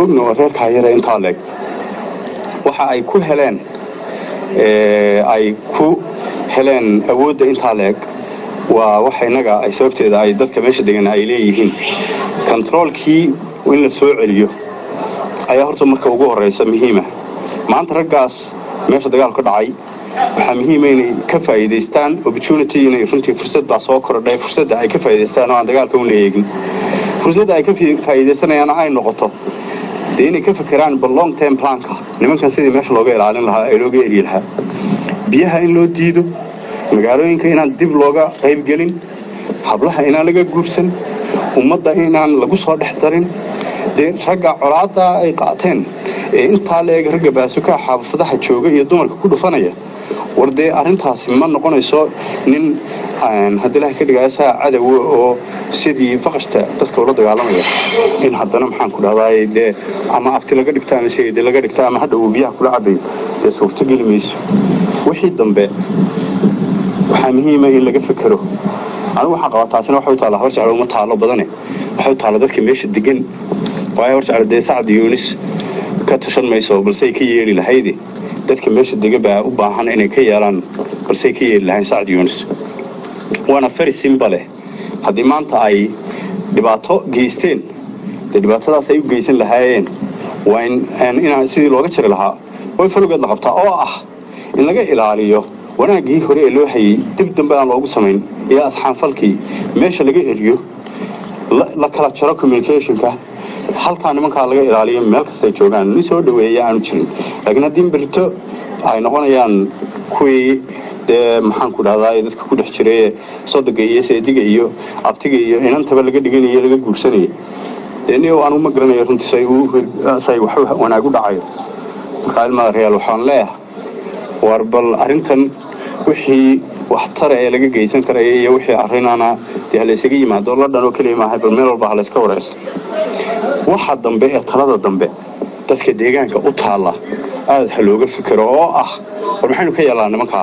ogno reer kaayare inta leeg waxa ay ku heleen awoodda inta leeg waa waxa inaga ay sababteeda ay dadka meesha degan ay leeyihiin controlkii in la soo celiyo ayaa horta marka ugu horeysa muhiima maanta raggaas meesha dagaal ka dhacay waxa muhiim ah inay ka faa'iideystaan opportunity inay runtii fursad baa soo kordhay fursadda ay ka faa'iideystaan oo aan dagaalka u leeyahay fursadda ay ka faa'iideysanayaan ay noqoto inay ka fikiraan long term planka nimankan sidii meesha looga ilaalin lahaa ee looga eri lahaa biyaha in loo diido magaalooyinka inaan dib looga qayb gelin hablaha inaan laga guursan ummadda inaan lagu soo dhex darin ragga colaada ay qaateen ee intaa leeg ragga baasuka xaafadaha jooga iyo dumarka ku dhufanaya wardee arintaasi ma noqonayso nin haddii la ka dhigaysa cadow oo sidii faqashta dadka wada dagaalamaya in haddana maxaan ku dhahdaa ama abti laga dhigtaa ama sidii laga dhigtaa ama hadda uu biyaha kula cabay suurto gelimayso wixii dambe waxaa muhiim ah in laga fikiro anigu waxaan qabaa taasina waxay taala horjaclo uma taalo badane waxay taala dadka meesha degan way horjaclo Sacad Yunis ka tashan mayso balse ay ka yeeli lahayd dadka meesha degan baa u baahan inay ka yeelaan balse ay ka yeeli lahayn Sacad Yunis waana very simple haddii maanta ay dhibaato geysteen dhibaatadaas ay u geysan lahaayeen waa in sidii looga jiri lahaa way falgeed la qabtaa oo ah in laga ilaaliyo wanaagii hore ee loo hayay dib dambe aan loogu samayn iyo asxaan falkii meesha laga eriyo la kala jaro communicationka halka nimanka laga ilaaliyo meel kasta ay joogaan ni soo dhaweeya aanu jirin laakiin haddii birto ay noqonayaan kuwii maxaan ku dhahdaa dadka ku dhex jiray sodogga iyo seediga iyo abtiga iyo inantaba laga dhiganayo laga guursanay inuu aanu ma garanayo runtii say wax wanaag u dhacayo marka ilmaha real waxaan leeyahay warbal arintan wixii wax tar ee laga geysan karay iyo wixii arrinana la isaga yimaado la dhan oo kaliya ma hay bal meel walba la iska wareysto waxa dambe ee talada dambe dadka deegaanka u taala aad halooga fikiro oo ah war maxaynu ka yeelanaa nimanka